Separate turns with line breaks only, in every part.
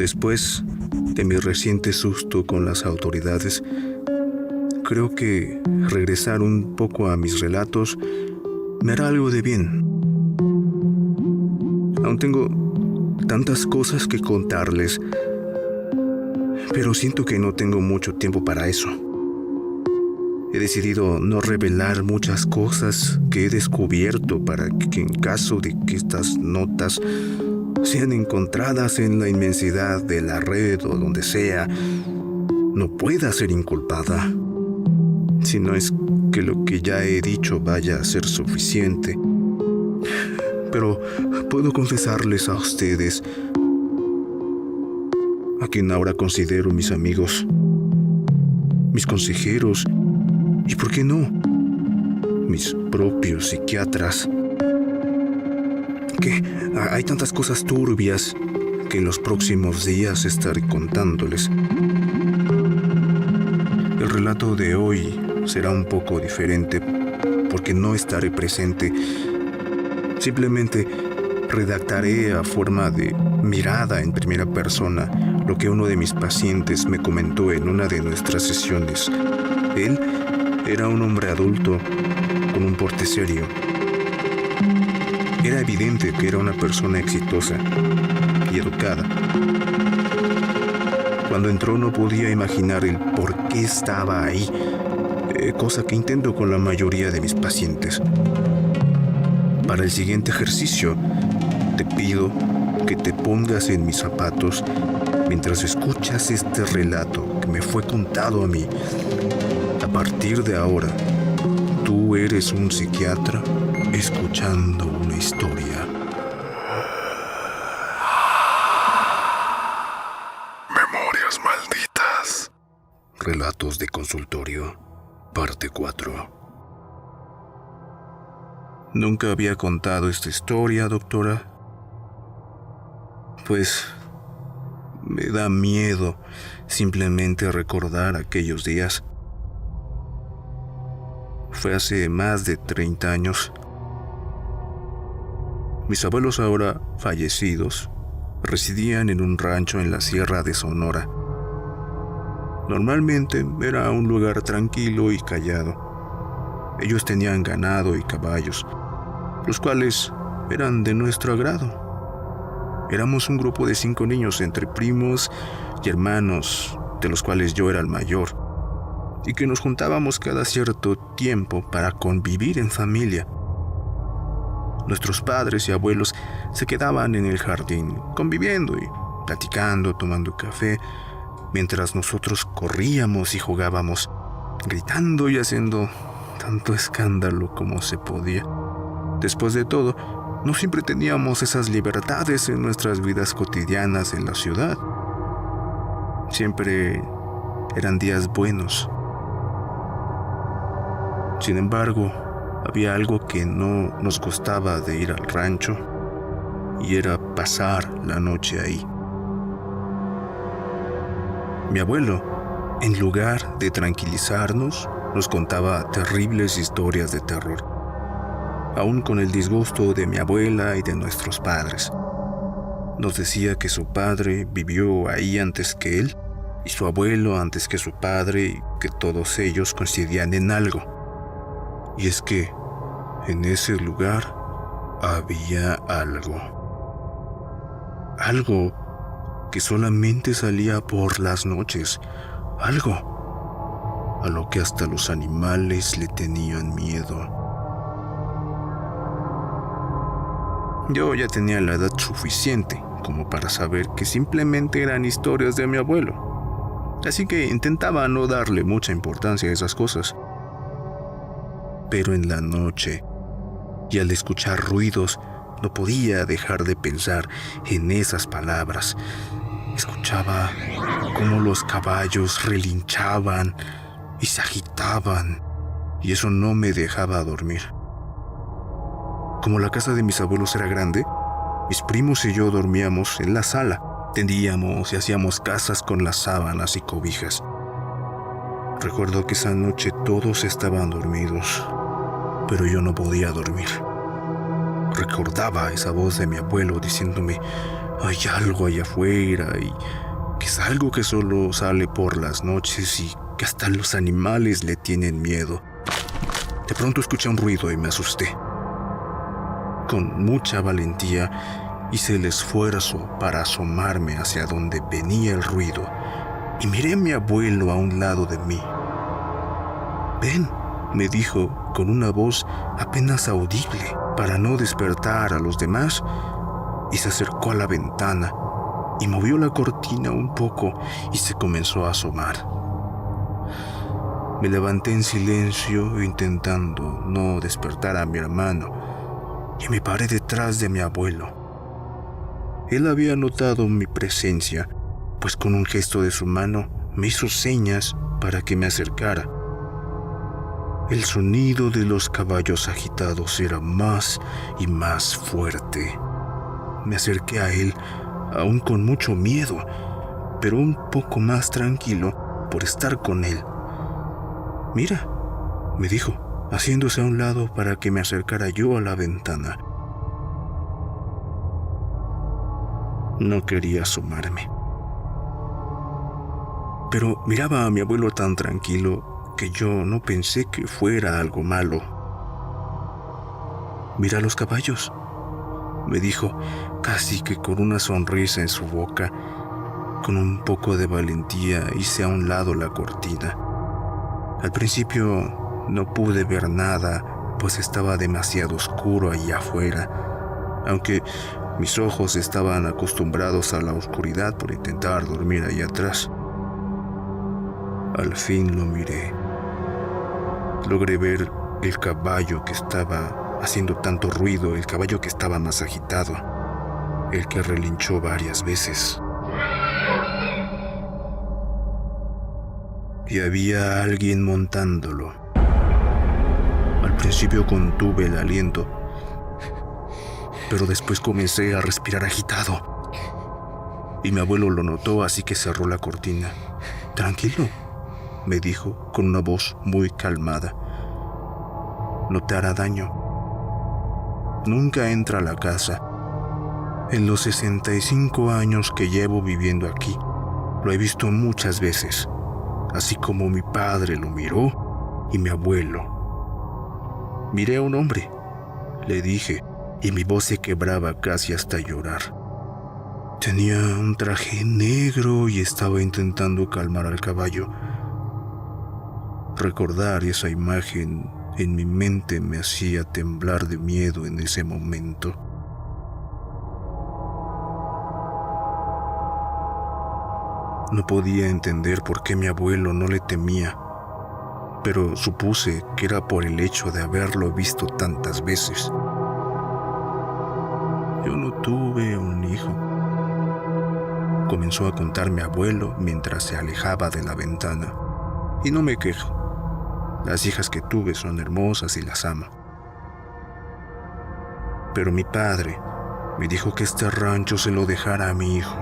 Después de mi reciente susto con las autoridades, creo que regresar un poco a mis relatos me hará algo de bien. Aún tengo tantas cosas que contarles, pero siento que no tengo mucho tiempo para eso. He decidido no revelar muchas cosas que he descubierto para que en caso de que estas notas sean encontradas en la inmensidad de la red o donde sea, no pueda ser inculpada. Si no es que lo que ya he dicho vaya a ser suficiente. Pero puedo confesarles a ustedes, a quien ahora considero mis amigos, mis consejeros y, ¿por qué no?, mis propios psiquiatras, que hay tantas cosas turbias que en los próximos días estaré contándoles. El relato de hoy será un poco diferente porque no estaré presente. Simplemente redactaré a forma de mirada en primera persona lo que uno de mis pacientes me comentó en una de nuestras sesiones. Él era un hombre adulto con un porte serio. Era evidente que era una persona exitosa y educada. Cuando entró no podía imaginar el por qué estaba ahí, cosa que intento con la mayoría de mis pacientes. Para el siguiente ejercicio, te pido que te pongas en mis zapatos mientras escuchas este relato que me fue contado a mí. A partir de ahora, tú eres un psiquiatra escuchando una historia.
Memorias malditas.
Relatos de consultorio, parte 4. Nunca había contado esta historia, doctora. Pues me da miedo simplemente recordar aquellos días. Fue hace más de 30 años. Mis abuelos, ahora fallecidos, residían en un rancho en la Sierra de Sonora. Normalmente era un lugar tranquilo y callado. Ellos tenían ganado y caballos, los cuales eran de nuestro agrado. Éramos un grupo de 5 niños entre primos y hermanos, de los cuales yo era el mayor, y que nos juntábamos cada cierto tiempo para convivir en familia. Nuestros padres y abuelos se quedaban en el jardín, conviviendo y platicando, tomando café, mientras nosotros corríamos y jugábamos, gritando y haciendo tanto escándalo como se podía. Después de todo, no siempre teníamos esas libertades en nuestras vidas cotidianas en la ciudad. Siempre eran días buenos. Sin embargo, había algo que no nos gustaba de ir al rancho, y era pasar la noche ahí. Mi abuelo, en lugar de tranquilizarnos, nos contaba terribles historias de terror, aún con el disgusto de mi abuela y de nuestros padres. Nos decía que su padre vivió ahí antes que él, y su abuelo antes que su padre, y que todos ellos coincidían en algo. Y es que en ese lugar había algo. Algo que solamente salía por las noches. Algo a lo que hasta los animales le tenían miedo. Yo ya tenía la edad suficiente como para saber que simplemente eran historias de mi abuelo. Así que intentaba no darle mucha importancia a esas cosas. Pero en la noche, y al escuchar ruidos, no podía dejar de pensar en esas palabras. Escuchaba cómo los caballos relinchaban y se agitaban, y eso no me dejaba dormir. Como la casa de mis abuelos era grande, mis primos y yo dormíamos en la sala. Tendíamos y hacíamos casas con las sábanas y cobijas. Recuerdo que esa noche todos estaban dormidos, pero yo no podía dormir. Recordaba esa voz de mi abuelo diciéndome: hay algo allá afuera y que es algo que solo sale por las noches y que hasta los animales le tienen miedo. De pronto escuché un ruido y me asusté. Con mucha valentía hice el esfuerzo para asomarme hacia donde venía el ruido y miré a mi abuelo a un lado de mí. «Ven», me dijo con una voz apenas audible para no despertar a los demás, y se acercó a la ventana y movió la cortina un poco y se comenzó a asomar. Me levanté en silencio intentando no despertar a mi hermano y me paré detrás de mi abuelo. Él había notado mi presencia, pues con un gesto de su mano me hizo señas para que me acercara. El sonido de los caballos agitados era más y más fuerte. Me acerqué a él, aún con mucho miedo, pero un poco más tranquilo por estar con él. «Mira», me dijo, haciéndose a un lado para que me acercara yo a la ventana. No quería asomarme, pero miraba a mi abuelo tan tranquilo que yo no pensé que fuera algo malo. «Mira los caballos», me dijo, casi que con una sonrisa en su boca. Con un poco de valentía hice a un lado la cortina. Al principio no pude ver nada, pues estaba demasiado oscuro allá afuera, aunque mis ojos estaban acostumbrados a la oscuridad por intentar dormir allá atrás. Al fin lo miré. Logré ver el caballo que estaba haciendo tanto ruido, el caballo que estaba más agitado, el que relinchó varias veces. Y había alguien montándolo. Al principio contuve el aliento, pero después comencé a respirar agitado. Y mi abuelo lo notó, así que cerró la cortina. «Tranquilo», me dijo con una voz muy calmada. «No te hará daño. Nunca entra a la casa. En los 65 años que llevo viviendo aquí, lo he visto muchas veces, así como mi padre lo miró y mi abuelo. Miré a un hombre», le dije, y mi voz se quebraba casi hasta llorar. Tenía un traje negro y estaba intentando calmar al caballo. Recordar esa imagen en mi mente me hacía temblar de miedo en ese momento. No podía entender por qué mi abuelo no le temía, pero supuse que era por el hecho de haberlo visto tantas veces. Yo no tuve un hijo, comenzó a contar mi abuelo mientras se alejaba de la ventana, y no me quejo. Las hijas que tuve son hermosas y las amo. Pero mi padre me dijo que este rancho se lo dejara a mi hijo.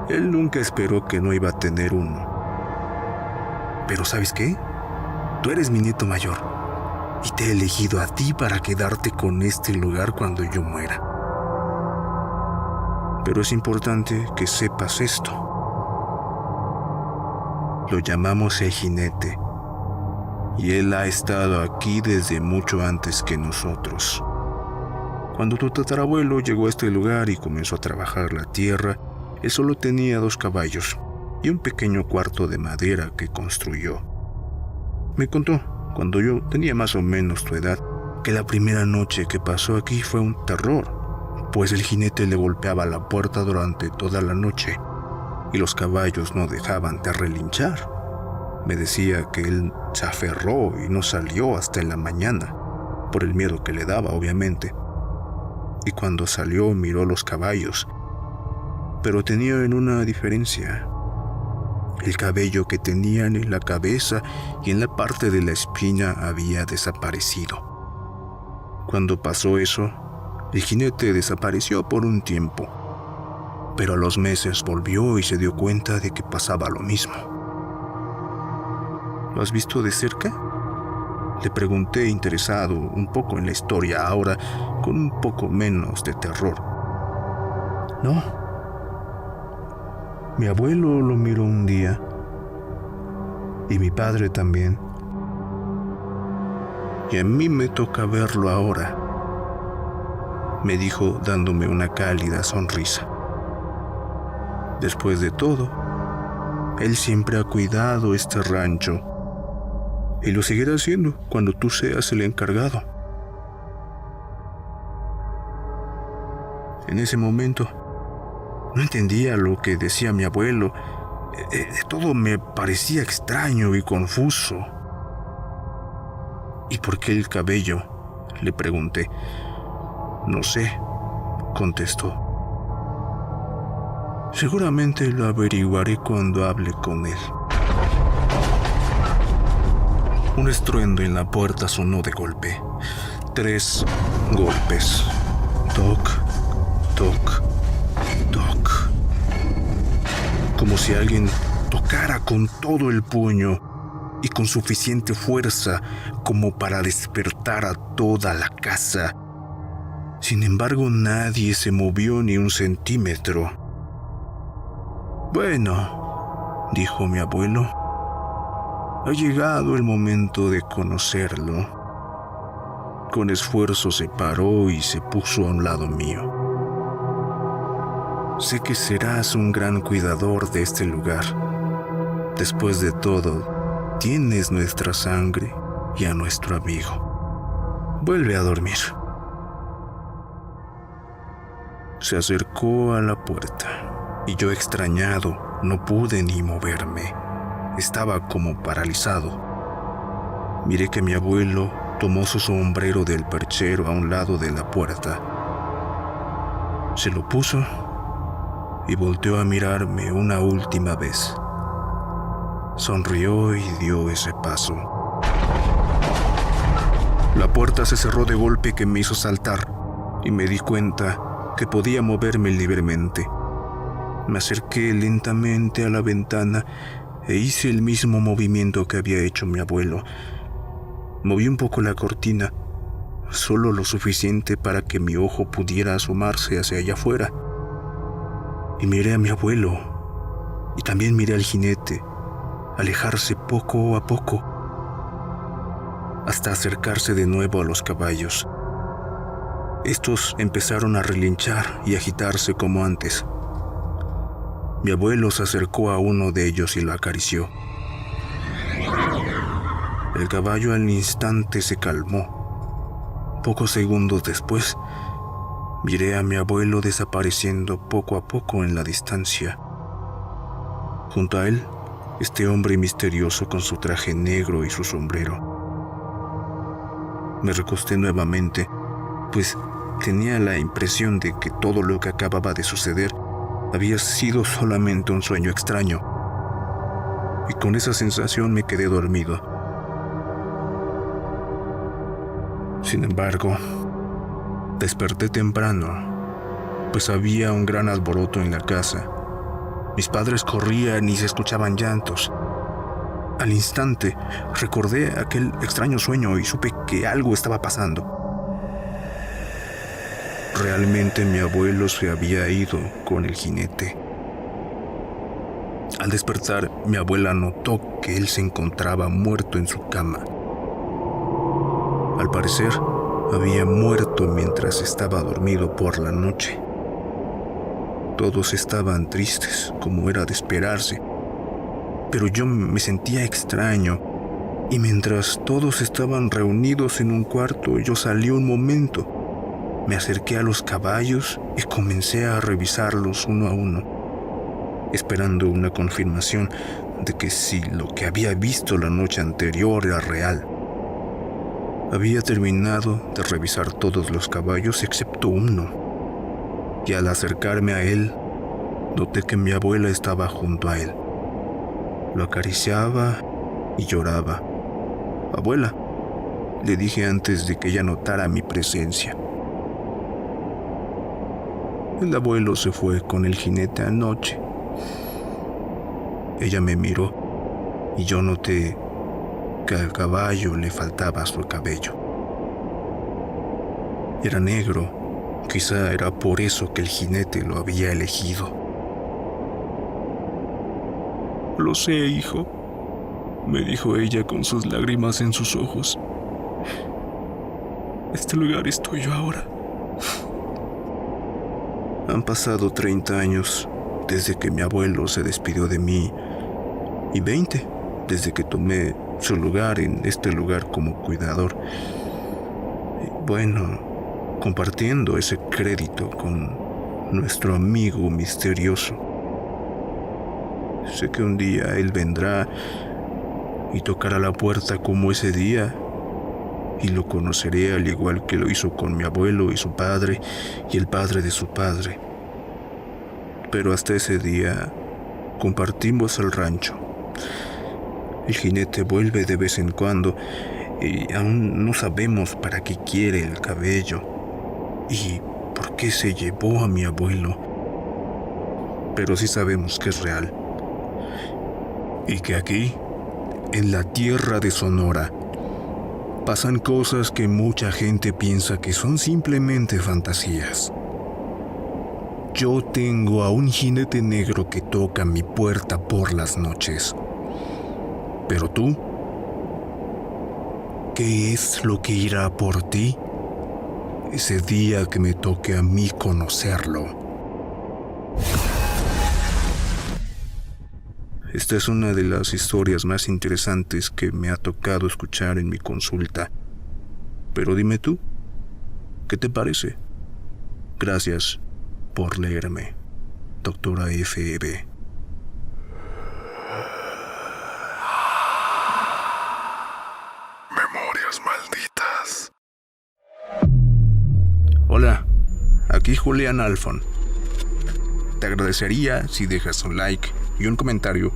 Él nunca esperó que no iba a tener uno. Pero ¿sabes qué? Tú eres mi nieto mayor y te he elegido a ti para quedarte con este lugar cuando yo muera. Pero es importante que sepas esto. Lo llamamos el jinete, y él ha estado aquí desde mucho antes que nosotros. Cuando tu tatarabuelo llegó a este lugar y comenzó a trabajar la tierra, él solo tenía 2 caballos y un pequeño cuarto de madera que construyó. Me contó, cuando yo tenía más o menos tu edad, que la primera noche que pasó aquí fue un terror, pues el jinete le golpeaba la puerta durante toda la noche y los caballos no dejaban de relinchar. Me decía que él se aferró y no salió hasta en la mañana, por el miedo que le daba, obviamente. Y cuando salió miró los caballos, pero tenían una diferencia. El cabello que tenían en la cabeza y en la parte de la espina había desaparecido. Cuando pasó eso, el jinete desapareció por un tiempo, pero a los meses volvió y se dio cuenta de que pasaba lo mismo. ¿Lo has visto de cerca?, le pregunté, interesado un poco en la historia, ahora con un poco menos de terror. No. Mi abuelo lo miró un día y mi padre también. Y a mí me toca verlo ahora, me dijo dándome una cálida sonrisa. Después de todo, él siempre ha cuidado este rancho y lo seguirá haciendo cuando tú seas el encargado. En ese momento, no entendía lo que decía mi abuelo. Todo me parecía extraño y confuso. ¿Y por qué el cabello?, le pregunté. No sé, contestó. Seguramente lo averiguaré cuando hable con él. Un estruendo en la puerta sonó de golpe. 3 golpes. Toc, toc, toc. Como si alguien tocara con todo el puño y con suficiente fuerza como para despertar a toda la casa. Sin embargo, nadie se movió ni un centímetro. Bueno, dijo mi abuelo, ha llegado el momento de conocerlo. Con esfuerzo se paró y se puso a un lado mío. Sé que serás un gran cuidador de este lugar. Después de todo, tienes nuestra sangre y a nuestro amigo. Vuelve a dormir. Se acercó a la puerta y yo, extrañado, no pude ni moverme. Estaba como paralizado. Miré que mi abuelo tomó su sombrero del perchero a un lado de la puerta. Se lo puso y volteó a mirarme una última vez. Sonrió y dio ese paso. La puerta se cerró de golpe que me hizo saltar y me di cuenta que podía moverme libremente. Me acerqué lentamente a la ventana e hice el mismo movimiento que había hecho mi abuelo. Moví un poco la cortina, solo lo suficiente para que mi ojo pudiera asomarse hacia allá afuera. Y miré a mi abuelo, y también miré al jinete, alejarse poco a poco, hasta acercarse de nuevo a los caballos. Estos empezaron a relinchar y agitarse como antes. Mi abuelo se acercó a uno de ellos y lo acarició. El caballo al instante se calmó. Pocos segundos después, miré a mi abuelo desapareciendo poco a poco en la distancia. Junto a él, este hombre misterioso con su traje negro y su sombrero. Me recosté nuevamente, pues tenía la impresión de que todo lo que acababa de suceder había sido solamente un sueño extraño. Y con esa sensación me quedé dormido. Sin embargo, desperté temprano, pues había un gran alboroto en la casa. Mis padres corrían y se escuchaban llantos. Al instante, recordé aquel extraño sueño y supe que algo estaba pasando. Realmente mi abuelo se había ido con el jinete. Al despertar, mi abuela notó que él se encontraba muerto en su cama. Al parecer, había muerto mientras estaba dormido por la noche. Todos estaban tristes, como era de esperarse, pero yo me sentía extraño, y mientras todos estaban reunidos en un cuarto, yo salí un momento. Me acerqué a los caballos y comencé a revisarlos uno a uno, esperando una confirmación de que si lo que había visto la noche anterior era real. Había terminado de revisar todos los caballos excepto uno, y al acercarme a él, noté que mi abuela estaba junto a él. Lo acariciaba y lloraba. «Abuela», le dije antes de que ella notara mi presencia. El abuelo se fue con el jinete anoche. Ella me miró y yo noté que al caballo le faltaba su cabello. Era negro, Quizá era por eso que el jinete lo había elegido.
Lo sé, hijo, me dijo ella con sus lágrimas en sus ojos. Este lugar es tuyo ahora.
Han pasado 30 años desde que mi abuelo se despidió de mí y 20 desde que tomé su lugar en este lugar como cuidador. Bueno, compartiendo ese crédito con nuestro amigo misterioso. Sé que un día él vendrá y tocará la puerta como ese día, y lo conoceré al igual que lo hizo con mi abuelo y su padre y el padre de su padre. Pero hasta ese día compartimos el rancho. El jinete vuelve de vez en cuando y aún no sabemos para qué quiere el cabello y por qué se llevó a mi abuelo. Pero sí sabemos que es real. Y que aquí, en la tierra de Sonora, pasan cosas que mucha gente piensa que son simplemente fantasías. Yo tengo a un jinete negro que toca mi puerta por las noches. Pero tú, ¿qué es lo que irá por ti ese día que me toque a mí conocerlo? Esta es una de las historias más interesantes que me ha tocado escuchar en mi consulta. Pero dime tú, ¿qué te parece? Gracias por leerme, doctora F.E.B.
Memorias malditas.
Hola, aquí Julián Alfon. Te agradecería si dejas un like y un comentario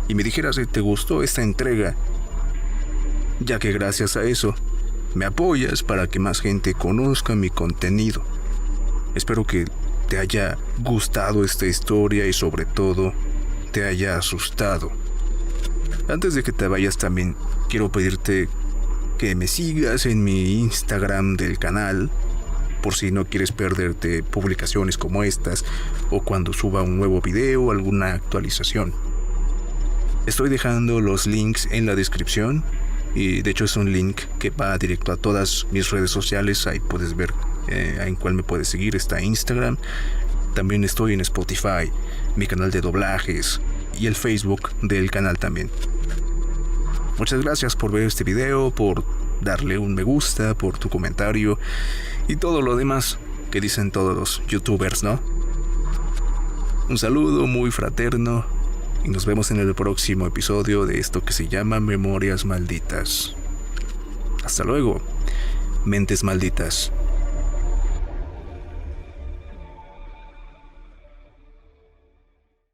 y me dijeras si te gustó esta entrega, ya que gracias a eso me apoyas para que más gente conozca mi contenido. Espero que te haya gustado esta historia y sobre todo te haya asustado. Antes de que te vayas también quiero pedirte que me sigas en mi Instagram del canal, por si no quieres perderte publicaciones como estas o cuando suba un nuevo video o alguna actualización. Estoy dejando los links en la descripción y de hecho es un link que va directo a todas mis redes sociales. Ahí puedes ver en cuál me puedes seguir. Está Instagram, también estoy en Spotify, mi canal de doblajes y el Facebook del canal también. Muchas gracias por ver este video, por darle un me gusta, por tu comentario y todo lo demás que dicen todos los youtubers, ¿no? Un saludo muy fraterno y nos vemos en el próximo episodio de esto que se llama Memorias Malditas. Hasta luego, mentes malditas.